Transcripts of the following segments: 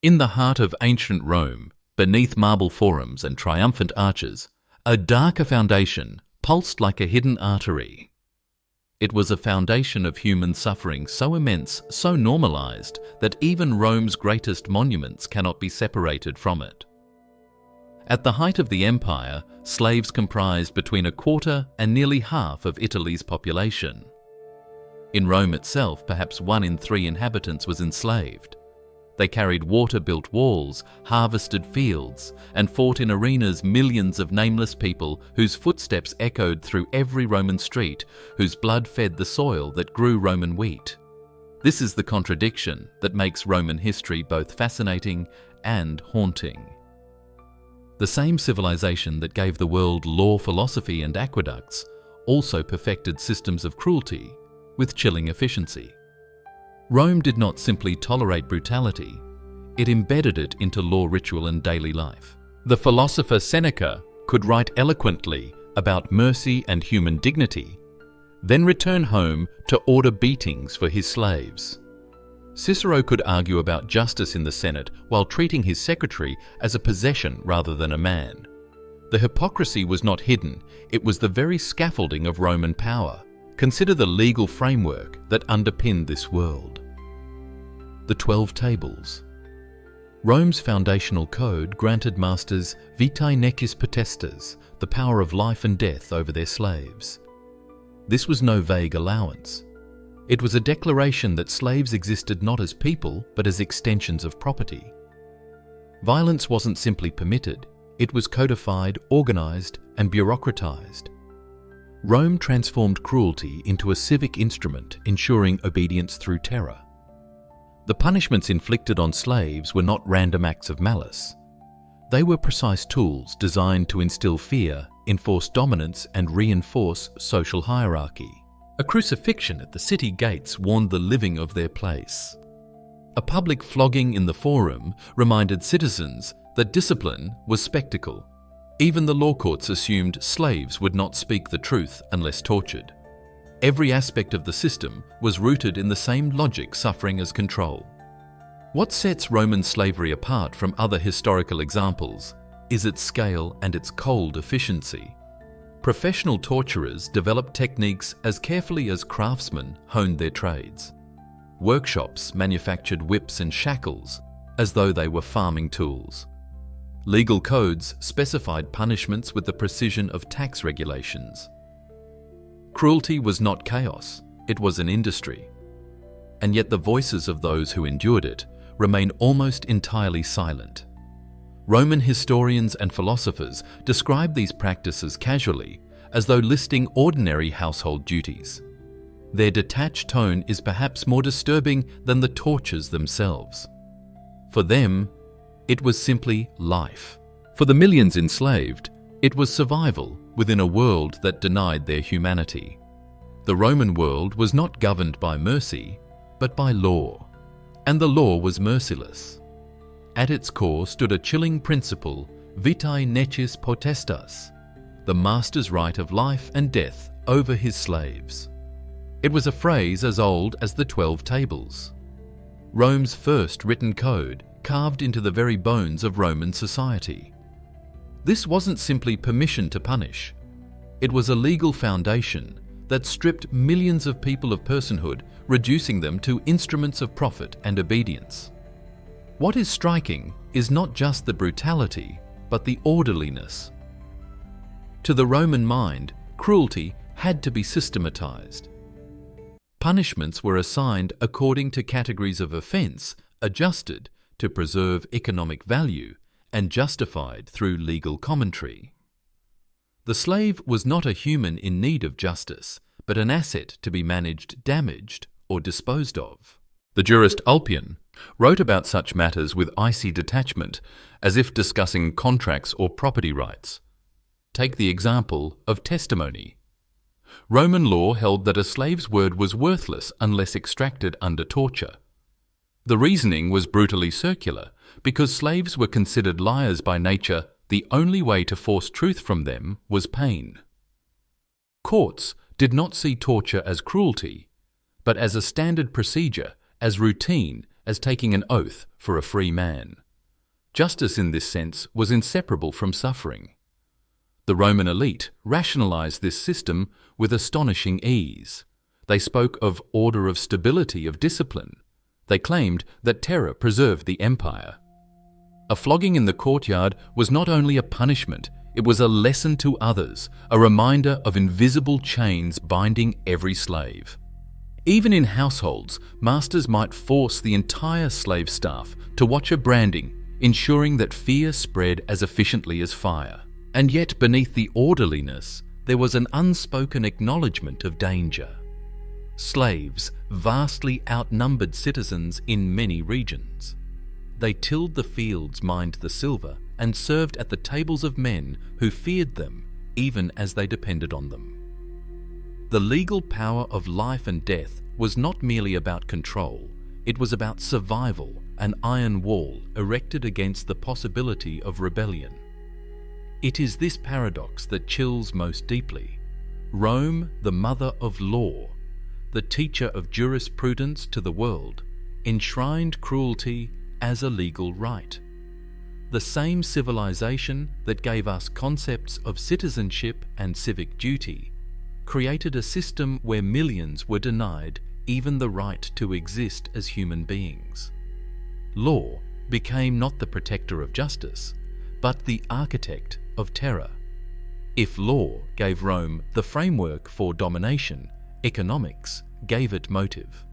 In the heart of ancient Rome, beneath marble forums and triumphant arches, a darker foundation pulsed like a hidden artery. It was a foundation of human suffering so immense, so normalized, that even Rome's greatest monuments cannot be separated from it. At the height of the empire, slaves comprised between a quarter and nearly half of Italy's population. In Rome itself, perhaps 1 in 3 inhabitants was enslaved. They carried water-built walls, harvested fields, and fought in arenas millions of nameless people whose footsteps echoed through every Roman street, whose blood fed the soil that grew Roman wheat. This is the contradiction that makes Roman history both fascinating and haunting. The same civilization that gave the world law, philosophy, and aqueducts also perfected systems of cruelty with chilling efficiency. Rome did not simply tolerate brutality, it embedded it into law, ritual, and daily life. The philosopher Seneca could write eloquently about mercy and human dignity, then return home to order beatings for his slaves. Cicero could argue about justice in the Senate while treating his secretary as a possession rather than a man. The hypocrisy was not hidden, it was the very scaffolding of Roman power. Consider the legal framework that underpinned this world. The 12 Tables. Rome's foundational code granted masters vitae necis potestas, the power of life and death over their slaves. This was no vague allowance. It was a declaration that slaves existed not as people, but as extensions of property. Violence wasn't simply permitted, it was codified, organized, and bureaucratized. Rome transformed cruelty into a civic instrument, ensuring obedience through terror. The punishments inflicted on slaves were not random acts of malice. They were precise tools designed to instill fear, enforce dominance, and reinforce social hierarchy. A crucifixion at the city gates warned the living of their place. A public flogging in the Forum reminded citizens that discipline was spectacle. Even the law courts assumed slaves would not speak the truth unless tortured. Every aspect of the system was rooted in the same logic, suffering as control. What sets Roman slavery apart from other historical examples is its scale and its cold efficiency. Professional torturers developed techniques as carefully as craftsmen honed their trades. Workshops manufactured whips and shackles as though they were farming tools. Legal codes specified punishments with the precision of tax regulations. Cruelty was not chaos, it was an industry. And yet the voices of those who endured it remain almost entirely silent. Roman historians and philosophers describe these practices casually, as though listing ordinary household duties. Their detached tone is perhaps more disturbing than the tortures themselves. For them, it was simply life. For the millions enslaved, it was survival within a world that denied their humanity. The Roman world was not governed by mercy, but by law. And the law was merciless. At its core stood a chilling principle, vitae necis potestas, the master's right of life and death over his slaves. It was a phrase as old as the 12 Tables. Rome's first written code carved into the very bones of Roman society. This wasn't simply permission to punish. It was a legal foundation that stripped millions of people of personhood, reducing them to instruments of profit and obedience. What is striking is not just the brutality, but the orderliness. To the Roman mind, cruelty had to be systematized. Punishments were assigned according to categories of offense, adjusted to preserve economic value, and justified through legal commentary. The slave was not a human in need of justice, but an asset to be managed, damaged, or disposed of. The jurist Ulpian wrote about such matters with icy detachment, as if discussing contracts or property rights. Take the example of testimony. Roman law held that a slave's word was worthless unless extracted under torture. The reasoning was brutally circular. Because slaves were considered liars by nature, the only way to force truth from them was pain. Courts did not see torture as cruelty, but as a standard procedure, as routine, as taking an oath for a free man. Justice in this sense was inseparable from suffering. The Roman elite rationalized this system with astonishing ease. They spoke of order, of stability, of discipline. They claimed that terror preserved the empire. A flogging in the courtyard was not only a punishment, it was a lesson to others, a reminder of invisible chains binding every slave. Even in households, masters might force the entire slave staff to watch a branding, ensuring that fear spread as efficiently as fire. And yet beneath the orderliness, there was an unspoken acknowledgement of danger. Slaves vastly outnumbered citizens in many regions. They tilled the fields, mined the silver, and served at the tables of men who feared them even as they depended on them. The legal power of life and death was not merely about control, it was about survival, an iron wall erected against the possibility of rebellion. It is this paradox that chills most deeply. Rome, the mother of law, the teacher of jurisprudence to the world, enshrined cruelty as a legal right. The same civilization that gave us concepts of citizenship and civic duty created a system where millions were denied even the right to exist as human beings. Law became not the protector of justice, but the architect of terror. If law gave Rome the framework for domination, economics gave it motive.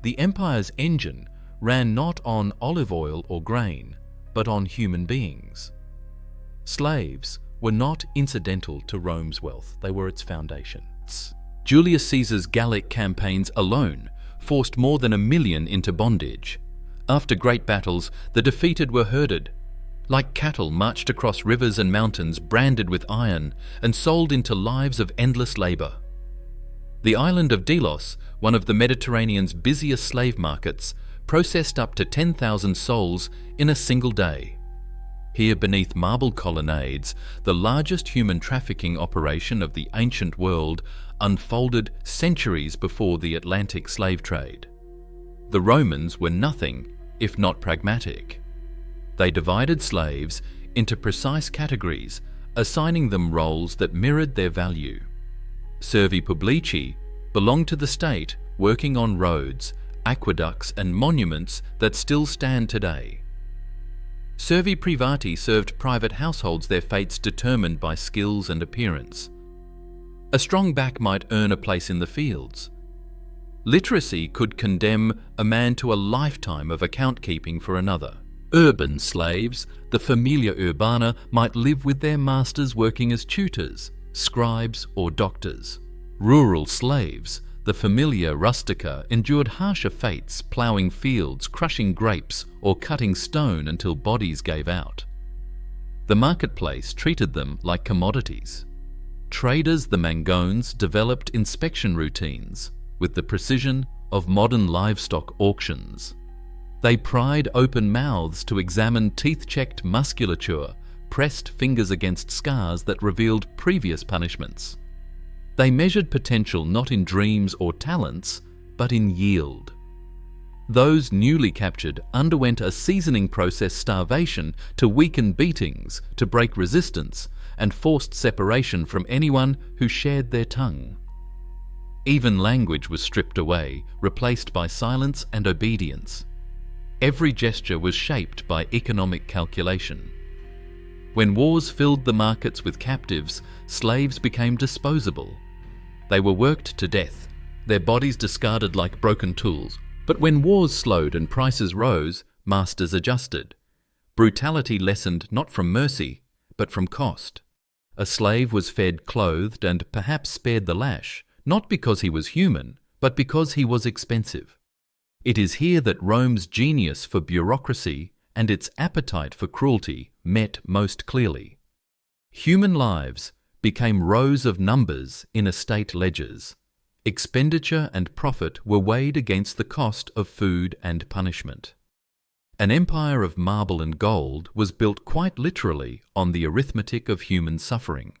The empire's engine ran not on olive oil or grain, but on human beings. Slaves were not incidental to Rome's wealth, they were its foundations. Julius Caesar's Gallic campaigns alone forced more than 1 million into bondage. After great battles, the defeated were herded, like cattle marched across rivers and mountains, branded with iron, and sold into lives of endless labor. The island of Delos, one of the Mediterranean's busiest slave markets, processed up to 10,000 souls in a single day. Here beneath marble colonnades, the largest human trafficking operation of the ancient world unfolded centuries before the Atlantic slave trade. The Romans were nothing if not pragmatic. They divided slaves into precise categories, assigning them roles that mirrored their value. Servi publici belonged to the state, working on roads, aqueducts and monuments that still stand today. Servi privati served private households, their fates determined by skills and appearance. A strong back might earn a place in the fields. Literacy could condemn a man to a lifetime of account-keeping for another. Urban slaves, the familia urbana, might live with their masters working as tutors, scribes or doctors. Rural slaves, the familia rustica, endured harsher fates, ploughing fields, crushing grapes, or cutting stone until bodies gave out. The marketplace treated them like commodities. Traders, the mangones, developed inspection routines with the precision of modern livestock auctions. They pried open mouths to examine teeth-checked musculature, pressed fingers against scars that revealed previous punishments. They measured potential not in dreams or talents, but in yield. Those newly captured underwent a seasoning process, starvation to weaken beatings, to break resistance, and forced separation from anyone who shared their tongue. Even language was stripped away, replaced by silence and obedience. Every gesture was shaped by economic calculation. When wars filled the markets with captives, slaves became disposable. They were worked to death, their bodies discarded like broken tools. But when wars slowed and prices rose, masters adjusted. Brutality lessened not from mercy, but from cost. A slave was fed, clothed, and perhaps spared the lash, not because he was human, but because he was expensive. It is here that Rome's genius for bureaucracy and its appetite for cruelty met most clearly. Human lives became rows of numbers in estate ledgers. Expenditure and profit were weighed against the cost of food and punishment. An empire of marble and gold was built quite literally on the arithmetic of human suffering.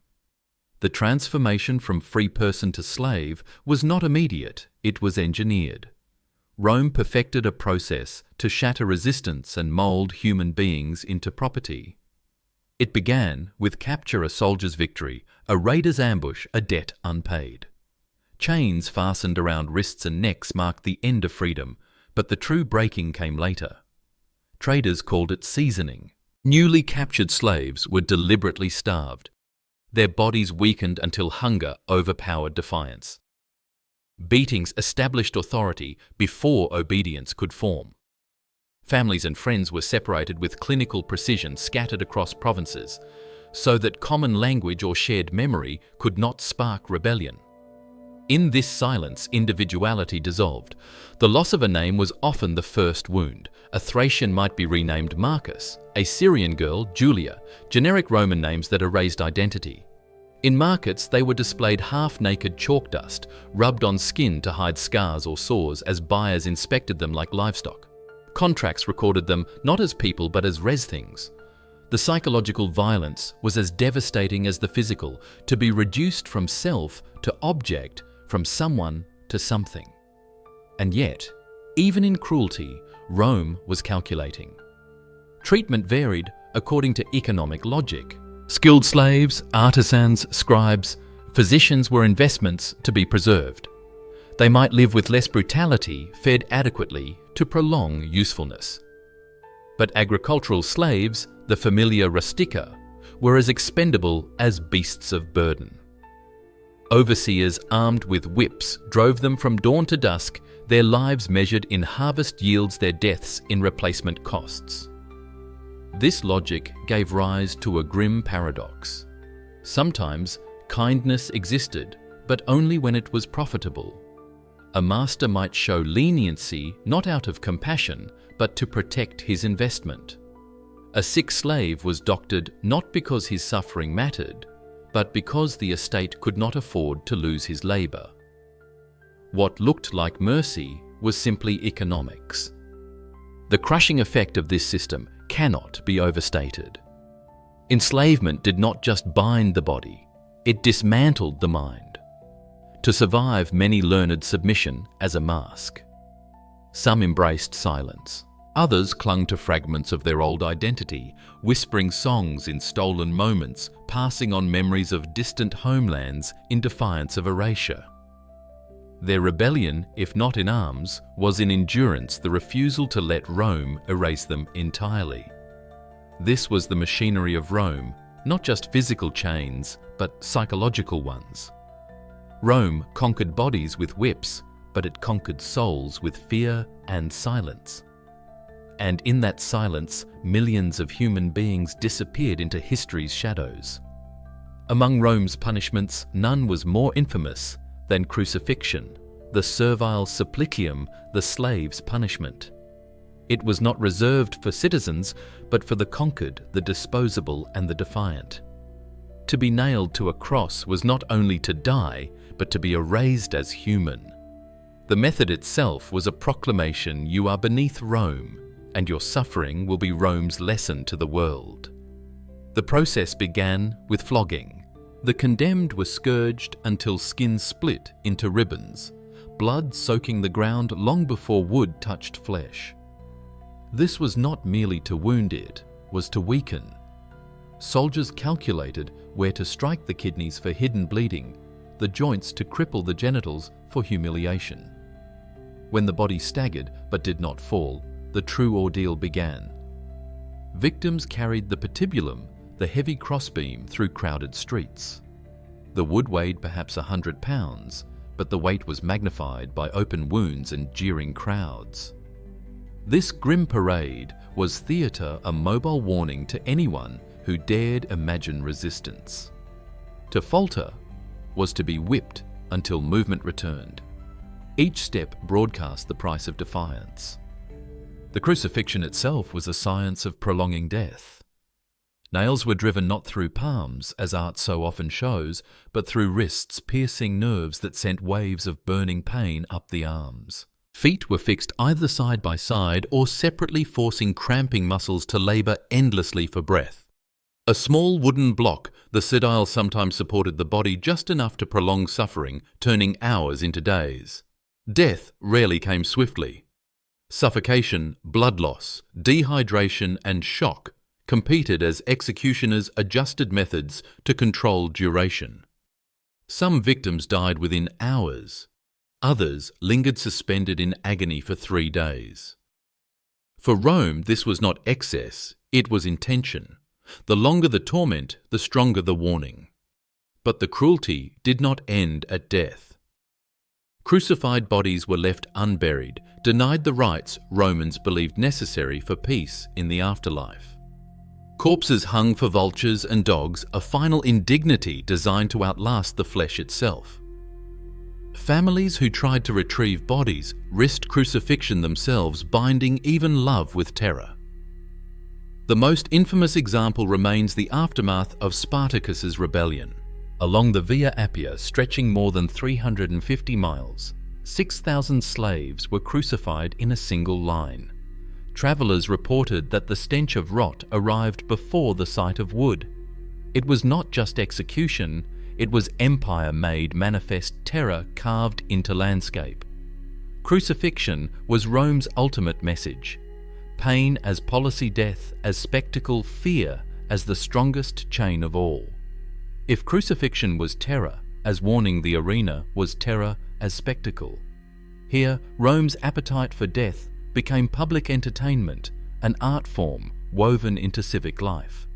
The transformation from free person to slave was not immediate, it was engineered. Rome perfected a process to shatter resistance and mould human beings into property. It began with capture a soldier's victory, a raider's ambush, a debt unpaid. Chains fastened around wrists and necks marked the end of freedom, but the true breaking came later. Traders called it seasoning. Newly captured slaves were deliberately starved, their bodies weakened until hunger overpowered defiance. Beatings established authority before obedience could form. Families and friends were separated with clinical precision scattered across provinces, so that common language or shared memory could not spark rebellion. In this silence, individuality dissolved. The loss of a name was often the first wound. A Thracian might be renamed Marcus, a Syrian girl, Julia, generic Roman names that erased identity. In markets, they were displayed half-naked chalk dust, rubbed on skin to hide scars or sores as buyers inspected them like livestock. Contracts recorded them not as people but as res things. The psychological violence was as devastating as the physical, to be reduced from self to object, from someone to something. And yet, even in cruelty, Rome was calculating. Treatment varied according to economic logic. Skilled slaves, artisans, scribes, physicians were investments to be preserved. They might live with less brutality, fed adequately to prolong usefulness. But agricultural slaves, the familia rustica, were as expendable as beasts of burden. Overseers armed with whips drove them from dawn to dusk, their lives measured in harvest yields, their deaths in replacement costs. This logic gave rise to a grim paradox. Sometimes kindness existed, but only when it was profitable. A master might show leniency not out of compassion, but to protect his investment. A sick slave was doctored not because his suffering mattered, but because the estate could not afford to lose his labour. What looked like mercy was simply economics. The crushing effect of this system cannot be overstated. Enslavement did not just bind the body, it dismantled the mind. To survive, many learned submission as a mask. Some embraced silence. Others clung to fragments of their old identity, whispering songs in stolen moments, passing on memories of distant homelands in defiance of erasure. Their rebellion, if not in arms, was in endurance, the refusal to let Rome erase them entirely. This was the machinery of Rome, not just physical chains, but psychological ones. Rome conquered bodies with whips, but it conquered souls with fear and silence. And in that silence, millions of human beings disappeared into history's shadows. Among Rome's punishments, none was more infamous than crucifixion, the servile supplicium, the slave's punishment. It was not reserved for citizens, but for the conquered, the disposable, and the defiant. To be nailed to a cross was not only to die, but to be erased as human. The method itself was a proclamation: you are beneath Rome, and your suffering will be Rome's lesson to the world. The process began with flogging. The condemned were scourged until skin split into ribbons, blood soaking the ground long before wood touched flesh. This was not merely to wound, it was to weaken. Soldiers calculated where to strike the kidneys for hidden bleeding, the joints to cripple the genitals for humiliation. When the body staggered but did not fall, the true ordeal began. Victims carried the patibulum, the heavy crossbeam, through crowded streets. The wood weighed perhaps 100 pounds, but the weight was magnified by open wounds and jeering crowds. This grim parade was theatre, a mobile warning to anyone who dared imagine resistance. To falter was to be whipped until movement returned. Each step broadcast the price of defiance. The crucifixion itself was a science of prolonging death. Nails were driven not through palms, as art so often shows, but through wrists, piercing nerves that sent waves of burning pain up the arms. Feet were fixed either side by side or separately, forcing cramping muscles to labour endlessly for breath. A small wooden block, the sedile, sometimes supported the body just enough to prolong suffering, turning hours into days. Death rarely came swiftly. Suffocation, blood loss, dehydration, and shock competed as executioners adjusted methods to control duration. Some victims died within hours. Others lingered suspended in agony for 3 days. For Rome, this was not excess, it was intention. The longer the torment, the stronger the warning. But the cruelty did not end at death. Crucified bodies were left unburied, denied the rites Romans believed necessary for peace in the afterlife. Corpses hung for vultures and dogs, a final indignity designed to outlast the flesh itself. Families who tried to retrieve bodies risked crucifixion themselves, binding even love with terror. The most infamous example remains the aftermath of Spartacus's rebellion. Along the Via Appia, stretching more than 350 miles, 6,000 slaves were crucified in a single line. Travellers reported that the stench of rot arrived before the sight of wood. It was not just execution, it was empire-made manifest terror carved into landscape. Crucifixion was Rome's ultimate message. Pain as policy, death as spectacle, fear as the strongest chain of all. If crucifixion was terror, as warning the arena was terror as spectacle. Here, Rome's appetite for death became public entertainment, an art form woven into civic life.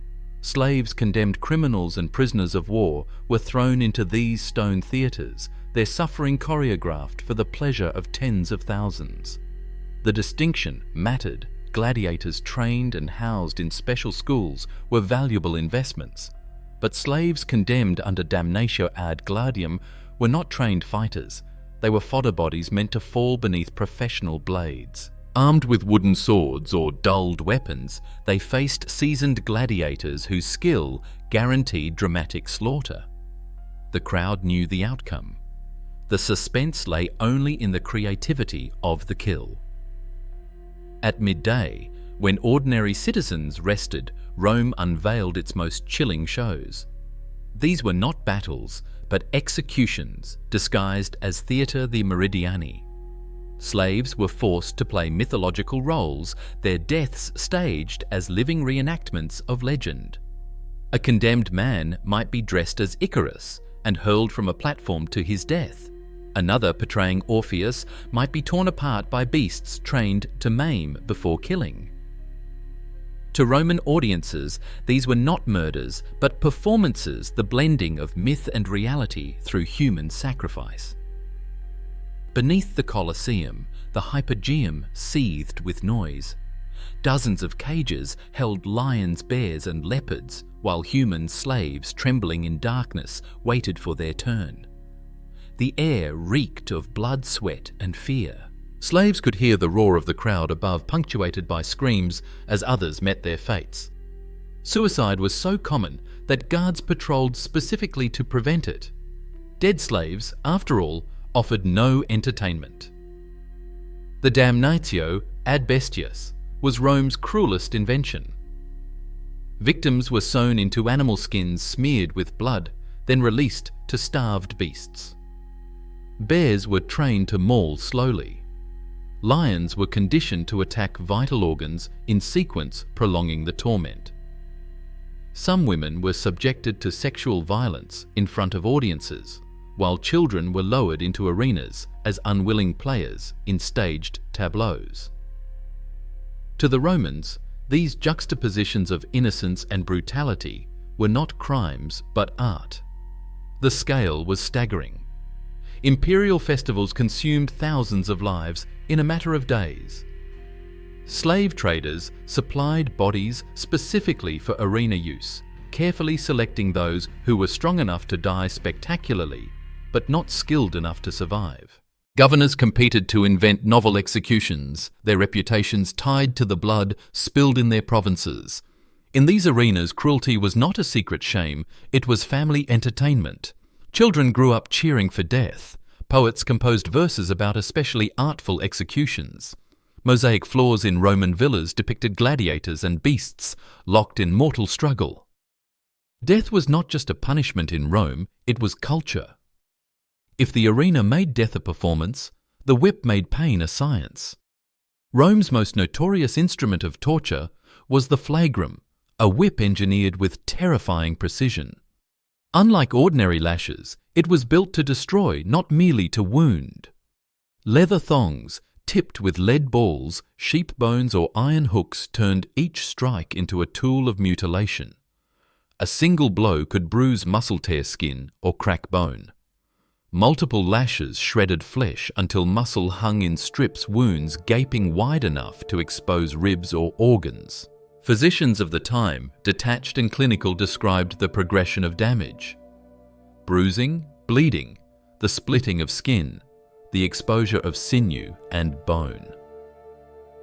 Slaves, condemned criminals and prisoners of war were thrown into these stone theatres, their suffering choreographed for the pleasure of tens of thousands. The distinction mattered. Gladiators trained and housed in special schools were valuable investments. But slaves condemned under damnatio ad gladium were not trained fighters. They were fodder bodies meant to fall beneath professional blades. Armed with wooden swords or dulled weapons, they faced seasoned gladiators whose skill guaranteed dramatic slaughter. The crowd knew the outcome. The suspense lay only in the creativity of the kill. At midday, when ordinary citizens rested, Rome unveiled its most chilling shows. These were not battles, but executions disguised as Theatre the Meridiani. Slaves were forced to play mythological roles, their deaths staged as living reenactments of legend. A condemned man might be dressed as Icarus and hurled from a platform to his death. Another, portraying Orpheus, might be torn apart by beasts trained to maim before killing. To Roman audiences, these were not murders, but performances, the blending of myth and reality through human sacrifice. Beneath the Colosseum, the Hypogeum seethed with noise. Dozens of cages held lions, bears, and leopards, while human slaves, trembling in darkness, waited for their turn. The air reeked of blood, sweat, and fear. Slaves could hear the roar of the crowd above, punctuated by screams as others met their fates. Suicide was so common that guards patrolled specifically to prevent it. Dead slaves, after all, offered no entertainment. The damnatio ad bestias was Rome's cruelest invention. Victims were sewn into animal skins smeared with blood, then released to starved beasts. Bears were trained to maul slowly. Lions were conditioned to attack vital organs in sequence, prolonging the torment. Some women were subjected to sexual violence in front of audiences, while children were lowered into arenas as unwilling players in staged tableaus. To the Romans, these juxtapositions of innocence and brutality were not crimes but art. The scale was staggering. Imperial festivals consumed thousands of lives in a matter of days. Slave traders supplied bodies specifically for arena use, carefully selecting those who were strong enough to die spectacularly, but not skilled enough to survive. Governors competed to invent novel executions, their reputations tied to the blood spilled in their provinces. In these arenas, cruelty was not a secret shame, it was family entertainment. Children grew up cheering for death. Poets composed verses about especially artful executions. Mosaic floors in Roman villas depicted gladiators and beasts locked in mortal struggle. Death was not just a punishment in Rome, it was culture. If the arena made death a performance, the whip made pain a science. Rome's most notorious instrument of torture was the flagrum, a whip engineered with terrifying precision. Unlike ordinary lashes, it was built to destroy, not merely to wound. Leather thongs, tipped with lead balls, sheep bones or iron hooks turned each strike into a tool of mutilation. A single blow could bruise muscle, tear skin, or crack bone. Multiple lashes shredded flesh until muscle hung in strips, wounds gaping wide enough to expose ribs or organs. Physicians of the time, detached and clinical, described the progression of damage: bruising, bleeding, the splitting of skin, the exposure of sinew and bone.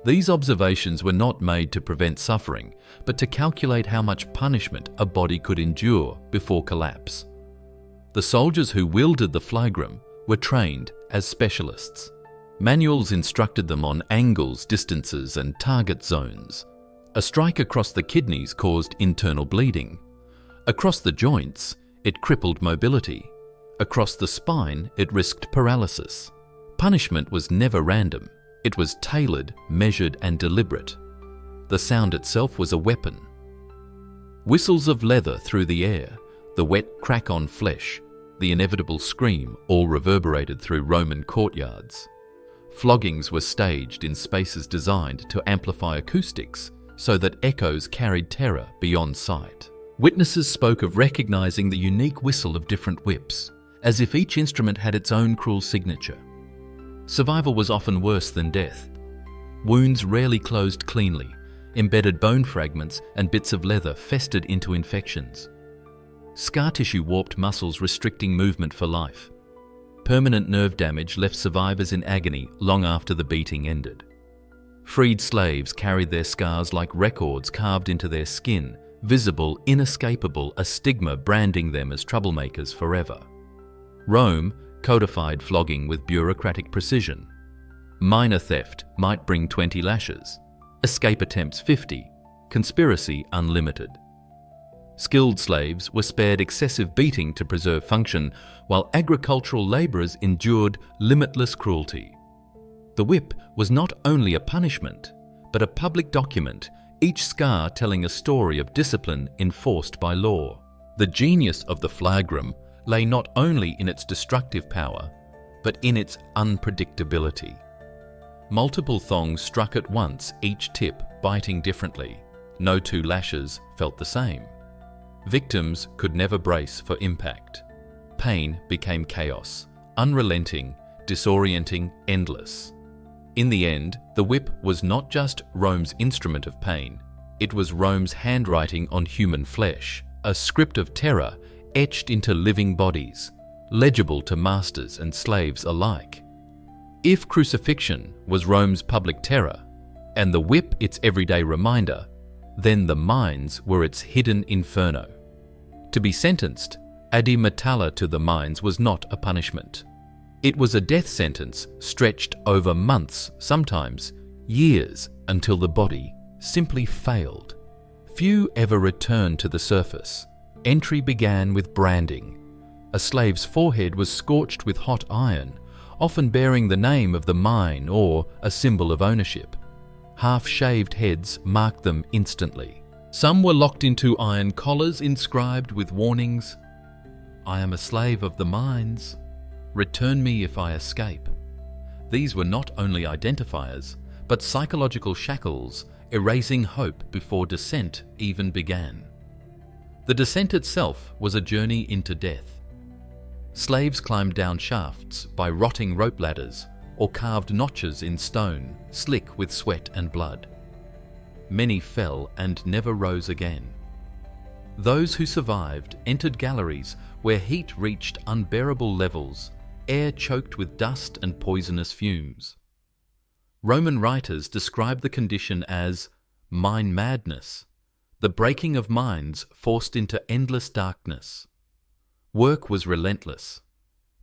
These observations were not made to prevent suffering, but to calculate how much punishment a body could endure before collapse. The soldiers who wielded the flagrum were trained as specialists. Manuals instructed them on angles, distances, and target zones. A strike across the kidneys caused internal bleeding. Across the joints, it crippled mobility. Across the spine, it risked paralysis. Punishment was never random. It was tailored, measured, and deliberate. The sound itself was a weapon. Whistles of leather through the air, the wet crack on flesh, the inevitable scream, all reverberated through Roman courtyards. Floggings were staged in spaces designed to amplify acoustics so that echoes carried terror beyond sight. Witnesses spoke of recognizing the unique whistle of different whips, as if each instrument had its own cruel signature. Survival was often worse than death. Wounds rarely closed cleanly. Embedded bone fragments and bits of leather festered into infections. Scar tissue warped muscles, restricting movement for life. Permanent nerve damage left survivors in agony long after the beating ended. Freed slaves carried their scars like records carved into their skin, visible, inescapable, a stigma branding them as troublemakers forever. Rome codified flogging with bureaucratic precision. Minor theft might bring 20 lashes. Escape attempts 50, conspiracy unlimited. Skilled slaves were spared excessive beating to preserve function, while agricultural labourers endured limitless cruelty. The whip was not only a punishment, but a public document, each scar telling a story of discipline enforced by law. The genius of the flagrum lay not only in its destructive power, but in its unpredictability. Multiple thongs struck at once, each tip biting differently. No two lashes felt the same. Victims could never brace for impact. Pain became chaos, unrelenting, disorienting, endless. In the end, the whip was not just Rome's instrument of pain, it was Rome's handwriting on human flesh, a script of terror etched into living bodies, legible to masters and slaves alike. If crucifixion was Rome's public terror, and the whip its everyday reminder, then the mines were its hidden inferno. To be sentenced, adi metalla to the mines was not a punishment. It was a death sentence stretched over months, sometimes years, until the body simply failed. Few ever returned to the surface. Entry began with branding. A slave's forehead was scorched with hot iron, often bearing the name of the mine or a symbol of ownership. Half-shaved heads marked them instantly. Some were locked into iron collars inscribed with warnings, "I am a slave of the mines. Return me if I escape." These were not only identifiers, but psychological shackles, erasing hope before descent even began. The descent itself was a journey into death. Slaves climbed down shafts by rotting rope ladders or carved notches in stone, slick with sweat and blood. Many fell and never rose again. Those who survived entered galleries where heat reached unbearable levels, air choked with dust and poisonous fumes. Roman writers describe the condition as mine madness, the breaking of mines forced into endless darkness. Work was relentless.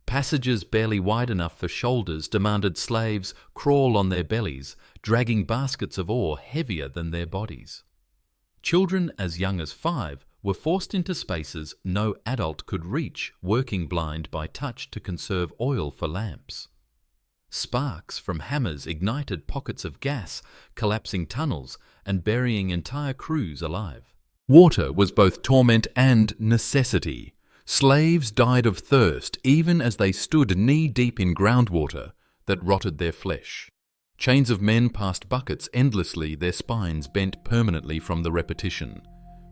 Passages barely wide enough for shoulders demanded slaves crawl on their bellies, dragging baskets of ore heavier than their bodies. Children as young as 5 were forced into spaces no adult could reach, working blind by touch to conserve oil for lamps. Sparks from hammers ignited pockets of gas, collapsing tunnels and burying entire crews alive. Water was both torment and necessity. Slaves died of thirst even as they stood knee-deep in groundwater that rotted their flesh. Chains of men passed buckets endlessly, their spines bent permanently from the repetition.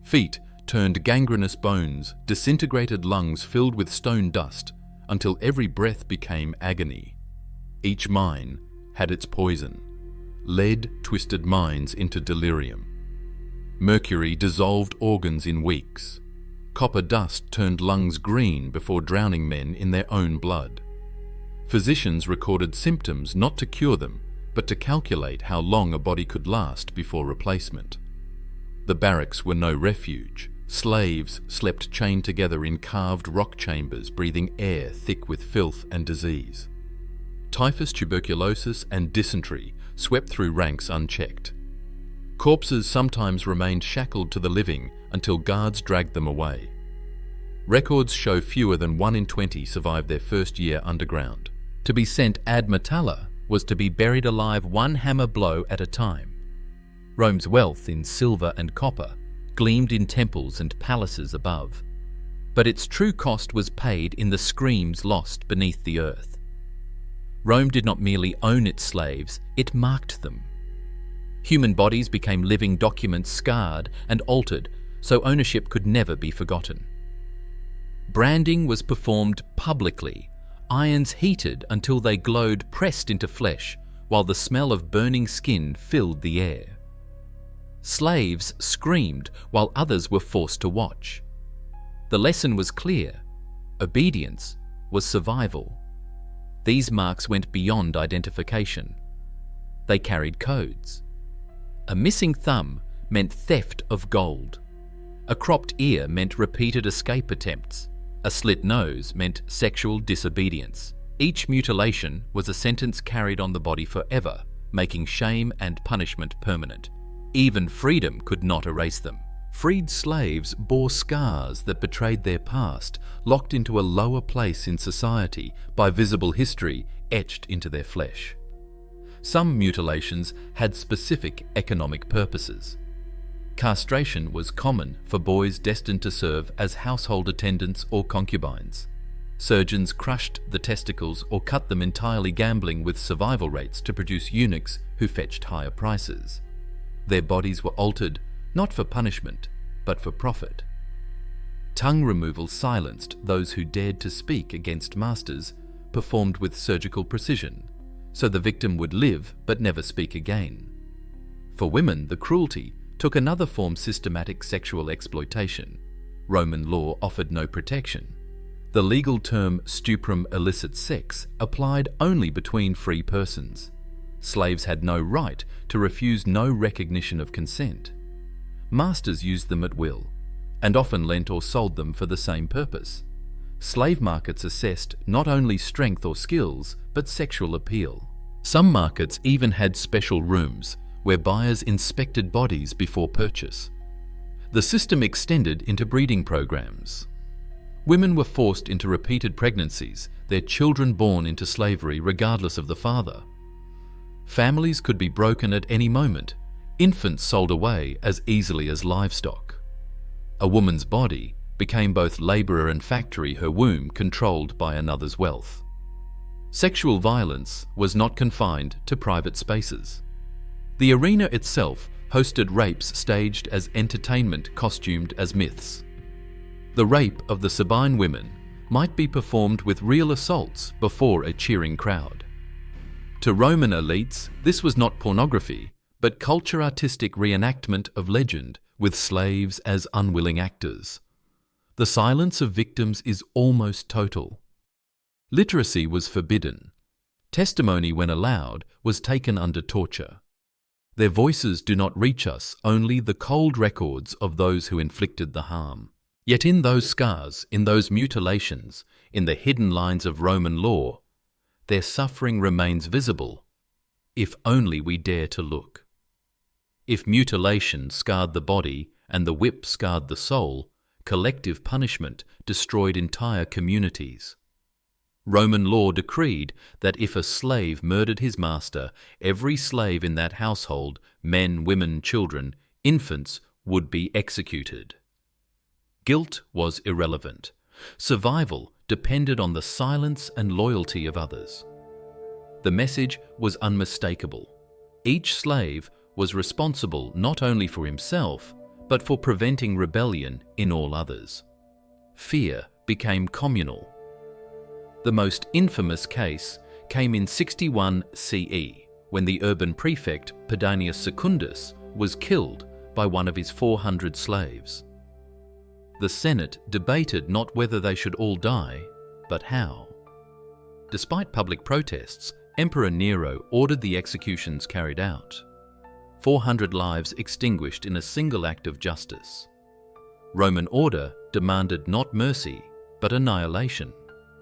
Feet turned gangrenous bones, disintegrated lungs filled with stone dust, until every breath became agony. Each mine had its poison. Lead twisted minds into delirium. Mercury dissolved organs in weeks. Copper dust turned lungs green before drowning men in their own blood. Physicians recorded symptoms not to cure them, but to calculate how long a body could last before replacement. The barracks were no refuge. Slaves slept chained together in carved rock chambers, breathing air thick with filth and disease. Typhus, tuberculosis, and dysentery swept through ranks unchecked. Corpses sometimes remained shackled to the living until guards dragged them away. Records show fewer than 1 in 20 survived their first year underground. To be sent ad metalla was to be buried alive one hammer blow at a time. Rome's wealth in silver and copper gleamed in temples and palaces above, but its true cost was paid in the screams lost beneath the earth. Rome did not merely own its slaves, it marked them. Human bodies became living documents, scarred and altered, so ownership could never be forgotten. Branding was performed publicly, irons heated until they glowed pressed into flesh, while the smell of burning skin filled the air. Slaves screamed while others were forced to watch. The lesson was clear. Obedience was survival. These marks went beyond identification. They carried codes. A missing thumb meant theft of gold. A cropped ear meant repeated escape attempts. A slit nose meant sexual disobedience. Each mutilation was a sentence carried on the body forever, making shame and punishment permanent. Even freedom could not erase them. Freed slaves bore scars that betrayed their past, locked into a lower place in society by visible history etched into their flesh. Some mutilations had specific economic purposes. Castration was common for boys destined to serve as household attendants or concubines. Surgeons crushed the testicles or cut them entirely, gambling with survival rates to produce eunuchs who fetched higher prices. Their bodies were altered not for punishment, but for profit. Tongue removal silenced those who dared to speak against masters, performed with surgical precision, so the victim would live but never speak again. For women, the cruelty took another form: systematic sexual exploitation. Roman law offered no protection. The legal term stuprum, illicit sex, applied only between free persons. Slaves had no right to refuse, no recognition of consent. Masters used them at will, and often lent or sold them for the same purpose. Slave markets assessed not only strength or skills, but sexual appeal. Some markets even had special rooms where buyers inspected bodies before purchase. The system extended into breeding programs. Women were forced into repeated pregnancies, their children born into slavery regardless of the father. Families could be broken at any moment, infants sold away as easily as livestock. A woman's body became both labourer and factory, her womb controlled by another's wealth. Sexual violence was not confined to private spaces. The arena itself hosted rapes staged as entertainment, costumed as myths. The rape of the Sabine women might be performed with real assaults before a cheering crowd. To Roman elites, this was not pornography, but culture-artistic reenactment of legend with slaves as unwilling actors. The silence of victims is almost total. Literacy was forbidden. Testimony, when allowed, was taken under torture. Their voices do not reach us, only the cold records of those who inflicted the harm. Yet in those scars, in those mutilations, in the hidden lines of Roman law, their suffering remains visible, if only we dare to look. If mutilation scarred the body and the whip scarred the soul, collective punishment destroyed entire communities. Roman law decreed that if a slave murdered his master, every slave in that household, men, women, children, infants, would be executed. Guilt was irrelevant. Survival depended on the silence and loyalty of others. The message was unmistakable. Each slave was responsible not only for himself, but for preventing rebellion in all others. Fear became communal. The most infamous case came in 61 CE, when the urban prefect Pedanius Secundus was killed by one of his 400 slaves. The Senate debated not whether they should all die, but how. Despite public protests, Emperor Nero ordered the executions carried out. 400 lives extinguished in a single act of justice. Roman order demanded not mercy, but annihilation.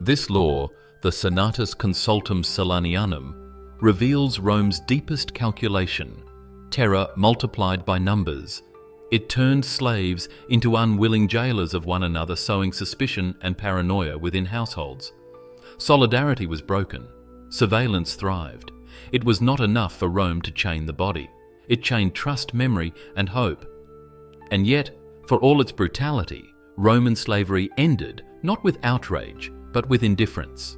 This law, the Senatus Consultum Solanianum, reveals Rome's deepest calculation: terror multiplied by numbers. It turned slaves into unwilling jailers of one another, sowing suspicion and paranoia within households. Solidarity was broken. Surveillance thrived. It was not enough for Rome to chain the body. It chained trust, memory, and hope. And yet, for all its brutality, Roman slavery ended not with outrage, but with indifference.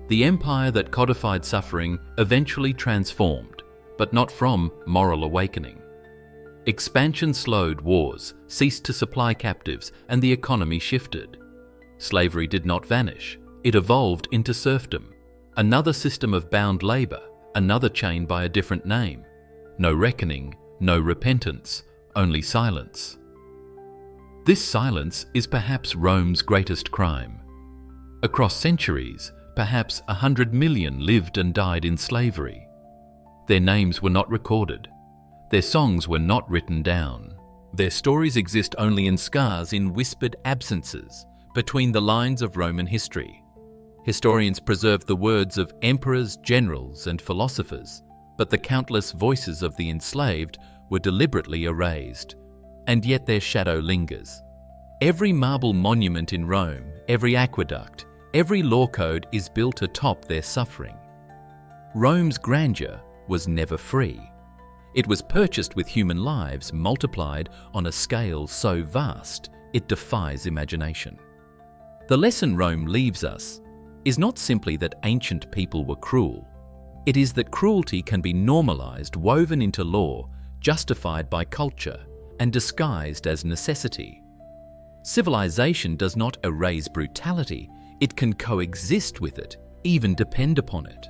The empire that codified suffering eventually transformed, but not from moral awakening. Expansion slowed wars, ceased to supply captives, and the economy shifted. Slavery did not vanish. It evolved into serfdom, another system of bound labor, another chain by a different name. No reckoning, no repentance, only silence. This silence is perhaps Rome's greatest crime. Across centuries, perhaps 100 million lived and died in slavery. Their names were not recorded. Their songs were not written down. Their stories exist only in scars, in whispered absences, between the lines of Roman history. Historians preserve the words of emperors, generals, and philosophers, but the countless voices of the enslaved were deliberately erased, and yet their shadow lingers. Every marble monument in Rome, every aqueduct, every law code is built atop their suffering. Rome's grandeur was never free. It was purchased with human lives multiplied on a scale so vast it defies imagination. The lesson Rome leaves us is not simply that ancient people were cruel. It is that cruelty can be normalized, woven into law, justified by culture, and disguised as necessity. Civilization does not erase brutality. It can coexist with it, even depend upon it.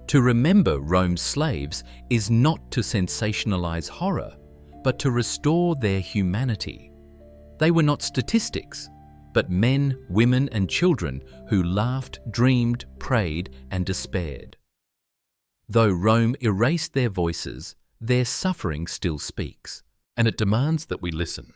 To remember Rome's slaves is not to sensationalize horror, but to restore their humanity. They were not statistics, but men, women, and children who laughed, dreamed, prayed, and despaired. Though Rome erased their voices, their suffering still speaks, and it demands that we listen.